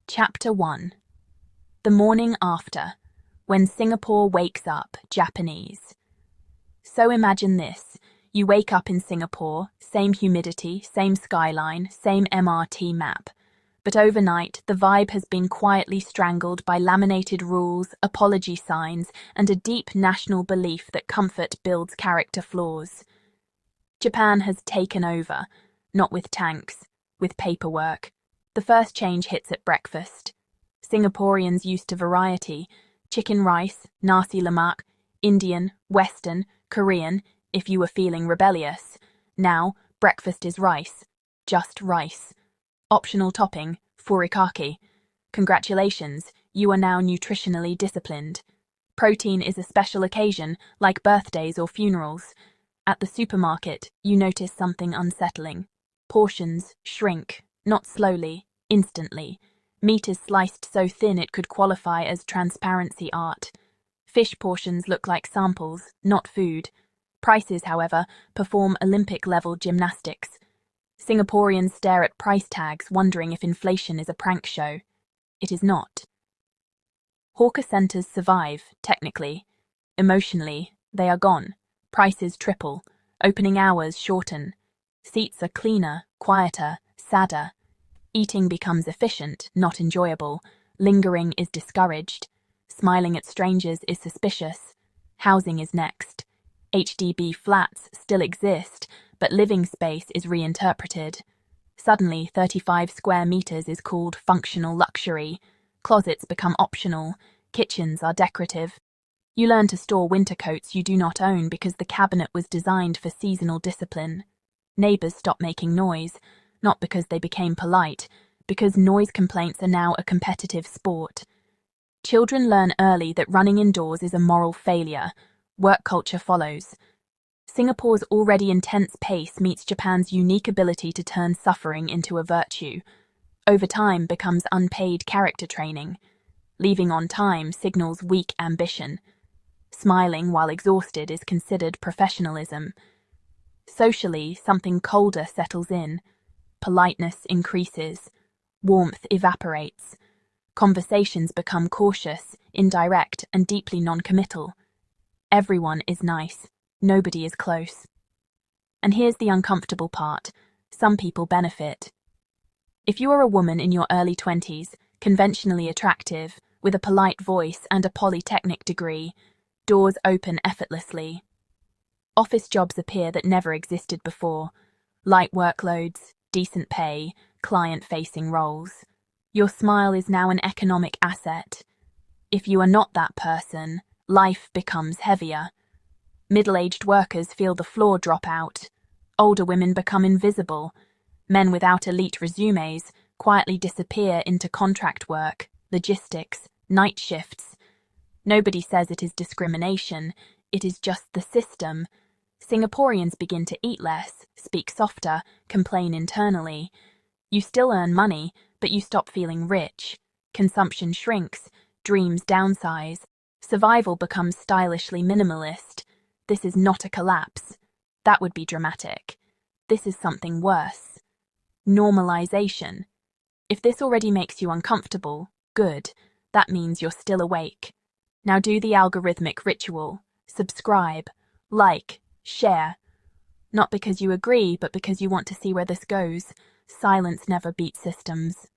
Chapter 1. The Morning After. When Singapore Wakes Up, Japanese. So imagine this. You wake up in Singapore, same humidity, same skyline, same MRT map. But overnight, the vibe has been quietly strangled by laminated rules, apology signs, and a deep national belief that comfort builds character flaws. Japan has taken over, not with tanks, with paperwork. The first change hits at breakfast. Singaporeans used to variety: chicken rice, nasi lemak, Indian, Western, Korean, if you were feeling rebellious. Now, breakfast is rice. Just rice. Optional topping, furikake. Congratulations, you are now nutritionally disciplined. Protein is a special occasion, like birthdays or funerals. At the supermarket, you notice something unsettling. Portions shrink, not slowly, instantly. Meat is sliced so thin it could qualify as transparency art. Fish portions look like samples, not food. Prices, however, perform Olympic-level gymnastics. Singaporeans stare at price tags, wondering if inflation is a prank show. It is not. Hawker centres survive, technically. Emotionally, they are gone. Prices triple. Opening hours shorten. Seats are cleaner, quieter, sadder. Eating becomes efficient, not enjoyable. Lingering is discouraged. Smiling at strangers is suspicious. Housing is next. HDB flats still exist, but living space is reinterpreted. Suddenly, 35 square meters is called functional luxury. Closets become optional. Kitchens are decorative. You learn to store winter coats you do not own because the cabinet was designed for seasonal discipline. Neighbors stop making noise, not because they became polite, because noise complaints are now a competitive sport. Children learn early that running indoors is a moral failure. Work culture follows. Singapore's already intense pace meets Japan's unique ability to turn suffering into a virtue. Overtime becomes unpaid character training. Leaving on time signals weak ambition. Smiling while exhausted is considered professionalism. Socially, something colder settles in. Politeness increases. Warmth evaporates. Conversations become cautious, indirect, and deeply non-committal. Everyone is nice. Nobody is close. And here's the uncomfortable part. Some people benefit. If you are a woman in your early 20s, conventionally attractive, with a polite voice and a polytechnic degree, doors open effortlessly. Office jobs appear that never existed before. Light workloads, decent pay, client-facing roles. Your smile is now an economic asset. If you are not that person, life becomes heavier. Middle-aged workers feel the floor drop out. Older women become invisible. Men without elite resumes quietly disappear into contract work, logistics, night shifts. Nobody says it is discrimination, it is just the system. Singaporeans begin to eat less, speak softer, complain internally. You still earn money, but you stop feeling rich. Consumption shrinks, dreams downsize. Survival becomes stylishly minimalist. This is not a collapse. That would be dramatic. This is something worse. Normalization. If this already makes you uncomfortable, good. That means you're still awake. Now do the algorithmic ritual. Subscribe, like, share. Not because you agree, but because you want to see where this goes. Silence never beats systems.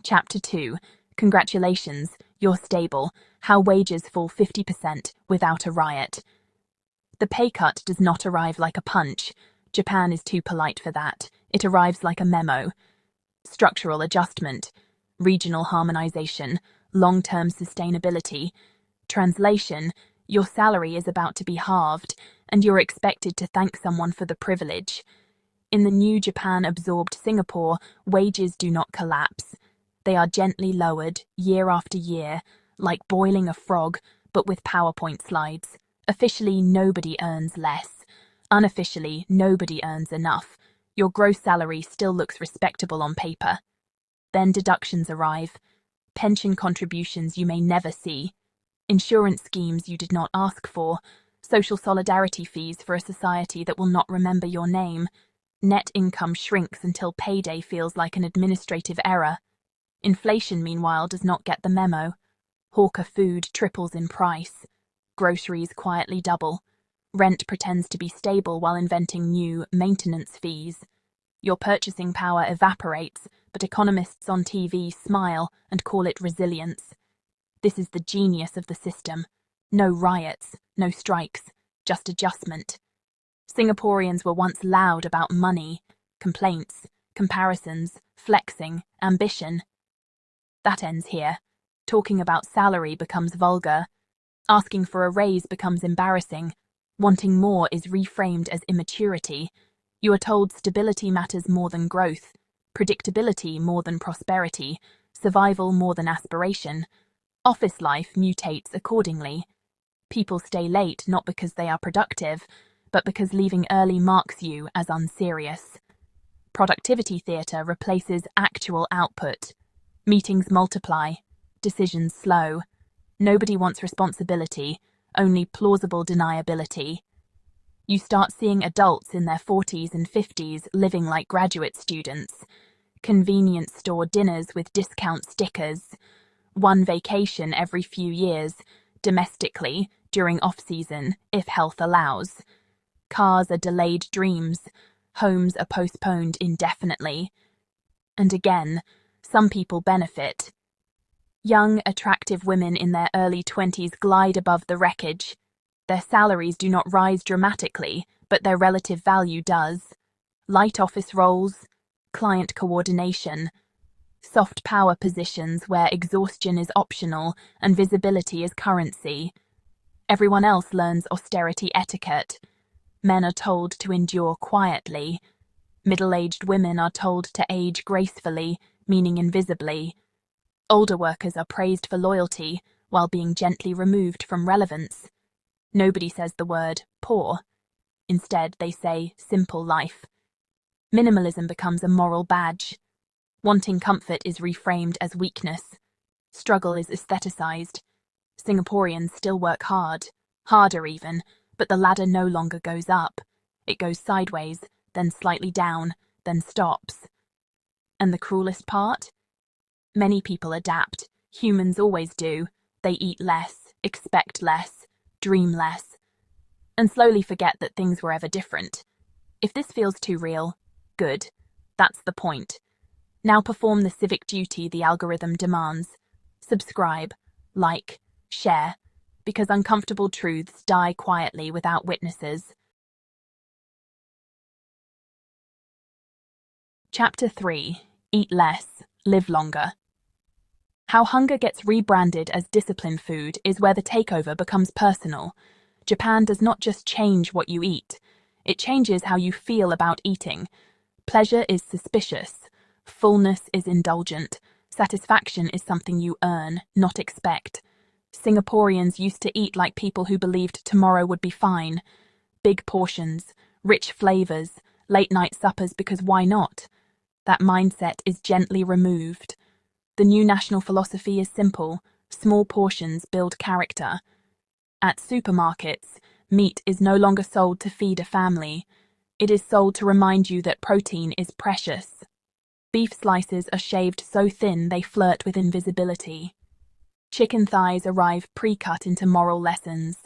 Chapter 2. Congratulations, you're stable. How wages fall 50% without a riot. The pay cut does not arrive like a punch. Japan is too polite for that. It arrives like a memo. Structural adjustment, regional harmonization, long-term sustainability. Translation: your salary is about to be halved, and you're expected to thank someone for the privilege. In the new Japan-absorbed Singapore, wages do not collapse. They are gently lowered, year after year, like boiling a frog, but with PowerPoint slides. Officially, nobody earns less. Unofficially, nobody earns enough. Your gross salary still looks respectable on paper. Then deductions arrive. Pension contributions you may never see. Insurance schemes you did not ask for. Social solidarity fees for a society that will not remember your name. Net income shrinks until payday feels like an administrative error. Inflation, meanwhile, does not get the memo. Hawker food triples in price. Groceries quietly double. Rent pretends to be stable while inventing new maintenance fees. Your purchasing power evaporates, but economists on TV smile and call it resilience. This is the genius of the system. No riots, no strikes, just adjustment. Singaporeans were once loud about money, complaints, comparisons, flexing, ambition. That ends here. Talking about salary becomes vulgar. Asking for a raise becomes embarrassing. Wanting more is reframed as immaturity. You are told stability matters more than growth, predictability more than prosperity, survival more than aspiration. Office life mutates accordingly. People stay late not because they are productive, but because leaving early marks you as unserious. Productivity theatre replaces actual output. Meetings multiply, decisions slow. Nobody wants responsibility, only plausible deniability. You start seeing adults in their 40s and 50s living like graduate students. Convenience store dinners with discount stickers. One vacation every few years, domestically, during off-season, if health allows. Cars are delayed dreams. Homes are postponed indefinitely. And again, some people benefit. Young, attractive women in their early 20s glide above the wreckage. Their salaries do not rise dramatically, but their relative value does. Light office roles, client coordination, soft power positions where exhaustion is optional and visibility is currency. Everyone else learns austerity etiquette. Men are told to endure quietly. Middle-aged women are told to age gracefully, meaning invisibly. Older workers are praised for loyalty while being gently removed from relevance. Nobody says the word poor. Instead, they say simple life. Minimalism becomes a moral badge. Wanting comfort is reframed as weakness. Struggle is aestheticized. Singaporeans still work hard, harder even, but the ladder no longer goes up. It goes sideways, then slightly down, then stops. And the cruelest part? Many people adapt. Humans always do. They eat less, expect less, dream less, and slowly forget that things were ever different. If this feels too real, good. That's the point. Now perform the civic duty the algorithm demands. Subscribe, like, share, because uncomfortable truths die quietly without witnesses. Chapter 3. Eat less, live longer. How hunger gets rebranded as discipline food is where the takeover becomes personal. Japan does not just change what you eat, it changes how you feel about eating. Pleasure is suspicious, fullness is indulgent, satisfaction is something you earn, not expect. Singaporeans used to eat like people who believed tomorrow would be fine. Big portions, rich flavors, late-night suppers because why not? That mindset is gently removed. The new national philosophy is simple: small portions build character. At supermarkets, meat is no longer sold to feed a family. It is sold to remind you that protein is precious. Beef slices are shaved so thin they flirt with invisibility. Chicken thighs arrive pre-cut into moral lessons.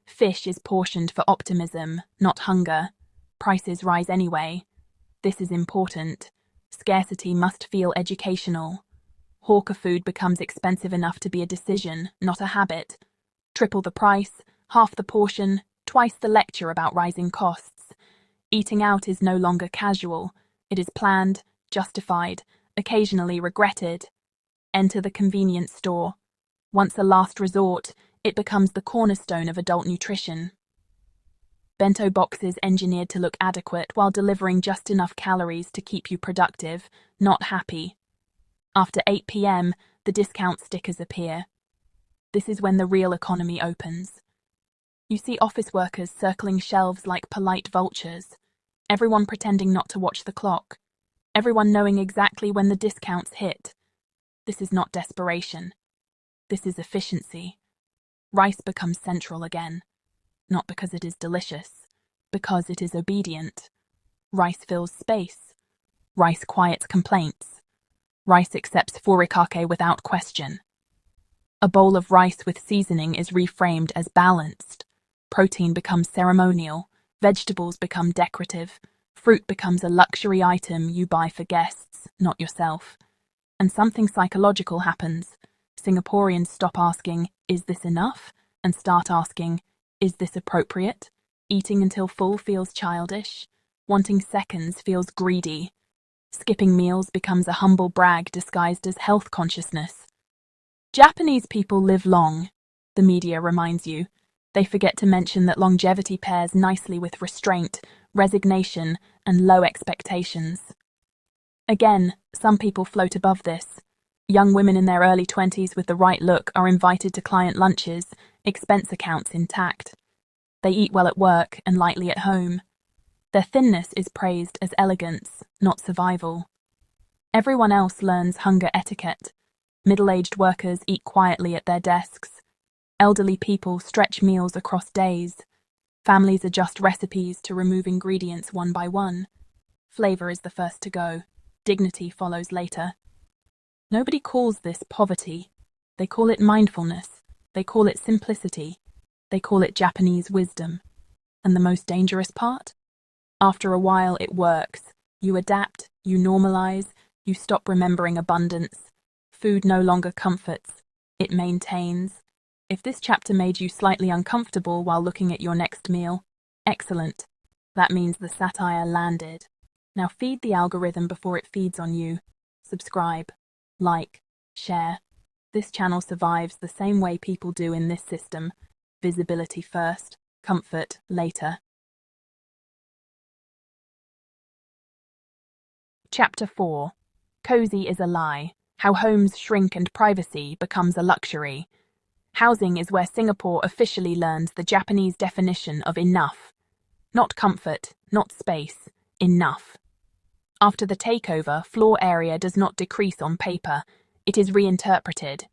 Fish is portioned for optimism, not hunger. Prices rise anyway. This is important. Scarcity must feel educational. Hawker food becomes expensive enough to be a decision, not a habit. Triple the price, half the portion, twice the lecture about rising costs. Eating out is no longer casual. It is planned, justified, occasionally regretted. Enter the convenience store. Once a last resort, it becomes the cornerstone of adult nutrition. Bento boxes engineered to look adequate while delivering just enough calories to keep you productive, not happy. After 8 p.m., the discount stickers appear. This is when the real economy opens. You see office workers circling shelves like polite vultures, everyone pretending not to watch the clock, everyone knowing exactly when the discounts hit. This is not desperation. This is efficiency. Rice becomes central again, not because it is delicious, because it is obedient. Rice fills space. Rice quiets complaints. Rice accepts furikake without question. A bowl of rice with seasoning is reframed as balanced. Protein becomes ceremonial. Vegetables become decorative. Fruit becomes a luxury item you buy for guests, not yourself. And something psychological happens. Singaporeans stop asking, "Is this enough?" and start asking, "Is this appropriate?" Eating until full feels childish. Wanting seconds feels greedy. Skipping meals becomes a humble brag disguised as health consciousness. Japanese people live long, the media reminds you. They forget to mention that longevity pairs nicely with restraint, resignation, and low expectations. Again, some people float above this. Young women in their early 20s with the right look are invited to client lunches, expense accounts intact. They eat well at work and lightly at home. Their thinness is praised as elegance, not survival. Everyone else learns hunger etiquette. Middle-aged workers eat quietly at their desks. Elderly people stretch meals across days. Families adjust recipes to remove ingredients one by one. Flavor is the first to go. Dignity follows later. Nobody calls this poverty. They call it mindfulness. They call it simplicity. They call it Japanese wisdom. And the most dangerous part? After a while, it works. You adapt, you normalize, you stop remembering abundance. Food no longer comforts. It maintains. If this chapter made you slightly uncomfortable while looking at your next meal, excellent. That means the satire landed. Now feed the algorithm before it feeds on you. Subscribe, like, share. This channel survives the same way people do in this system. Visibility first, comfort later. Chapter 4. Cozy is a lie. How homes shrink and privacy becomes a luxury. Housing is where Singapore officially learns the Japanese definition of enough. Not comfort, not space, enough. After the takeover, floor area does not decrease on paper, it is reinterpreted.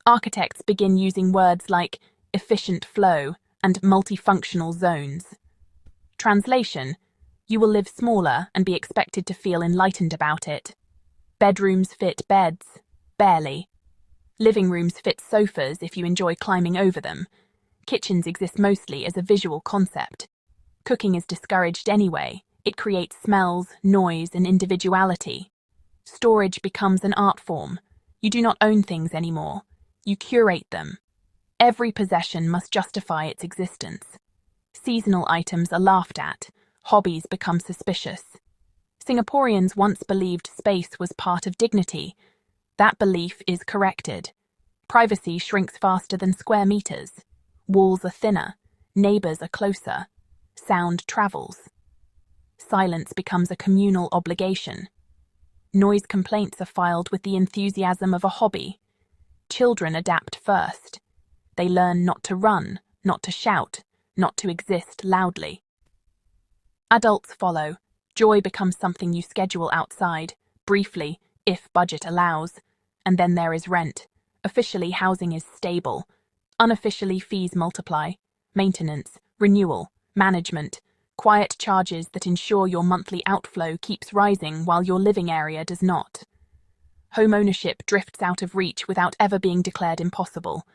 Architects begin using words like efficient flow and multifunctional zones. Translation: you will live smaller and be expected to feel enlightened about it. Bedrooms fit beds, barely. Living rooms fit sofas if you enjoy climbing over them. Kitchens exist mostly as a visual concept. Cooking is discouraged anyway. It creates smells, noise, and individuality. Storage becomes an art form. You do not own things anymore. You curate them. Every possession must justify its existence. Seasonal items are laughed at. Hobbies become suspicious. Singaporeans once believed space was part of dignity. That belief is corrected. Privacy shrinks faster than square meters. Walls are thinner. Neighbors are closer. Sound travels. Silence becomes a communal obligation. Noise complaints are filed with the enthusiasm of a hobby. Children adapt first. They learn not to run, not to shout, not to exist loudly. Adults follow. Joy becomes something you schedule outside, briefly, if budget allows. And then there is rent. Officially, housing is stable. Unofficially, fees multiply. Maintenance, renewal, management, quiet charges that ensure your monthly outflow keeps rising while your living area does not. Home ownership drifts out of reach without ever being declared impossible.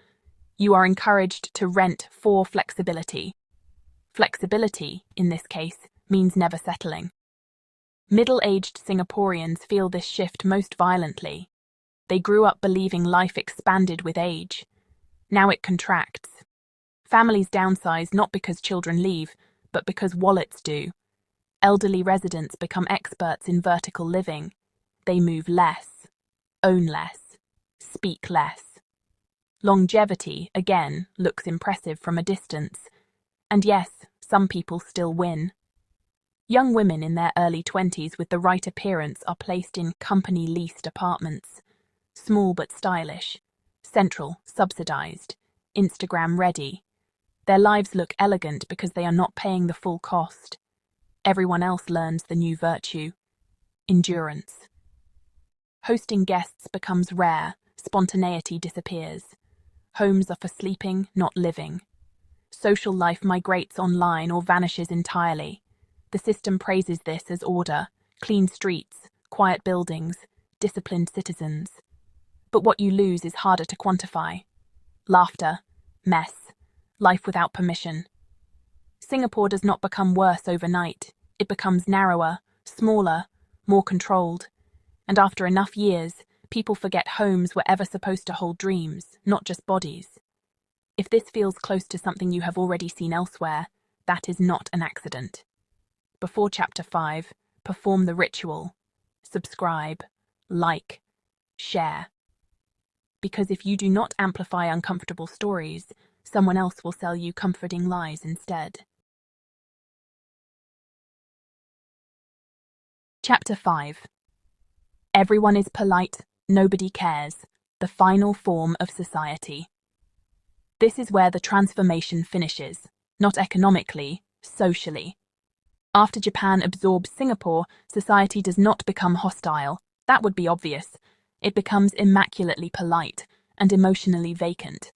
You are encouraged to rent for flexibility. Flexibility, in this case, means never settling. Middle-aged Singaporeans feel this shift most violently. They grew up believing life expanded with age. Now it contracts. Families downsize not because children leave, but because wallets do. Elderly residents become experts in vertical living. They move less, own less, speak less. Longevity, again, looks impressive from a distance. And yes, some people still win. Young women in their early 20s with the right appearance are placed in company-leased apartments. Small but stylish. Central, subsidized. Instagram-ready. Their lives look elegant because they are not paying the full cost. Everyone else learns the new virtue. Endurance. Hosting guests becomes rare. Spontaneity disappears. Homes are for sleeping, not living. Social life migrates online or vanishes entirely. The system praises this as order, clean streets, quiet buildings, disciplined citizens. But what you lose is harder to quantify. Laughter, mess, life without permission. Singapore does not become worse overnight. It becomes narrower, smaller, more controlled. And after enough years, people forget homes were ever supposed to hold dreams, not just bodies. If this feels close to something you have already seen elsewhere, that is not an accident. Before Chapter 5, perform the ritual. Subscribe, like, share. Because if you do not amplify uncomfortable stories, someone else will sell you comforting lies instead. Chapter 5. Everyone is polite, nobody cares. The final form of society. This is where the transformation finishes, not economically, socially. After Japan absorbs Singapore, society does not become hostile. That would be obvious. It becomes immaculately polite and emotionally vacant.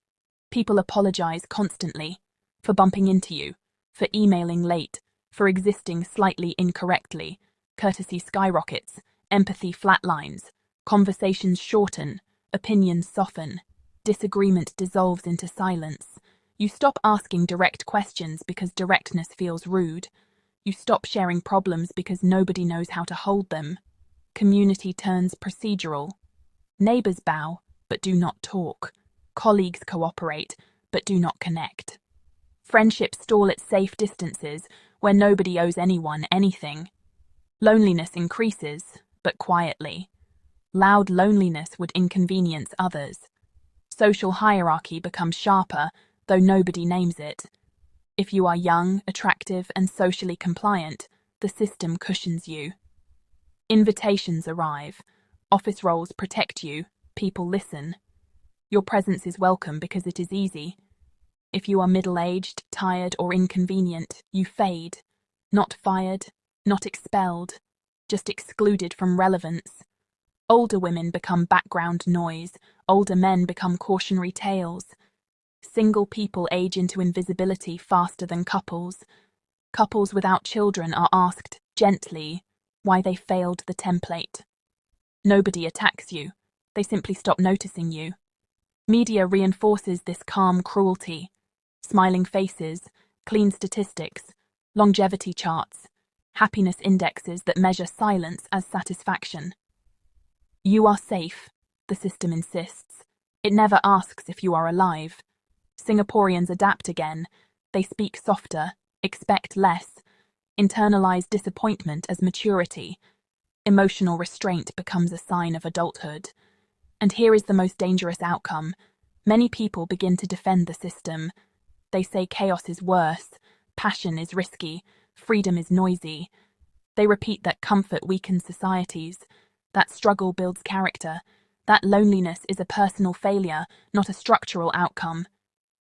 People apologize constantly for bumping into you, for emailing late, for existing slightly incorrectly. Courtesy skyrockets, empathy flatlines, conversations shorten, opinions soften, disagreement dissolves into silence. You stop asking direct questions because directness feels rude. You stop sharing problems because nobody knows how to hold them. Community turns procedural. Neighbors bow, but do not talk. Colleagues cooperate, but do not connect. Friendships stall at safe distances where nobody owes anyone anything. Loneliness increases, but quietly. Loud loneliness would inconvenience others. Social hierarchy becomes sharper, though nobody names it. If you are young, attractive, and socially compliant, the system cushions you. Invitations arrive. Office roles protect you. People listen. Your presence is welcome because it is easy. If you are middle-aged, tired, or inconvenient, you fade. Not fired, not expelled, just excluded from relevance. Older women become background noise. Older men become cautionary tales. Single people age into invisibility faster than couples. Couples without children are asked, gently, why they failed the template. Nobody attacks you. They simply stop noticing you. Media reinforces this calm cruelty. Smiling faces, clean statistics, longevity charts, happiness indexes that measure silence as satisfaction. You are safe, the system insists. It never asks if you are alive. Singaporeans adapt again. They speak softer, expect less, internalize disappointment as maturity. Emotional restraint becomes a sign of adulthood. And here is the most dangerous outcome. Many people begin to defend the system. They say chaos is worse, passion is risky, freedom is noisy. They repeat that comfort weakens societies, that struggle builds character, that loneliness is a personal failure, not a structural outcome.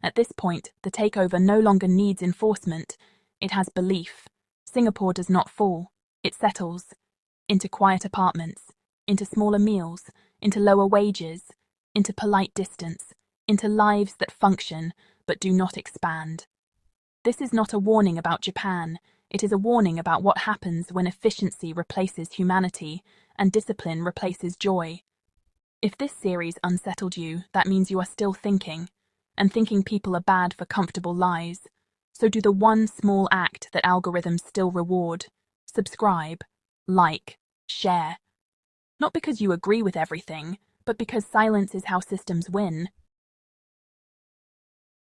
At this point, the takeover no longer needs enforcement. It has belief. Singapore does not fall. It settles. Into quiet apartments, into smaller meals, into lower wages, into polite distance, into lives that function but do not expand. This is not a warning about Japan. It is a warning about what happens when efficiency replaces humanity and discipline replaces joy. If this series unsettled you, that means you are still thinking, and thinking people are bad for comfortable lies. So do the one small act that algorithms still reward. Subscribe, like, share. Not because you agree with everything, but because silence is how systems win.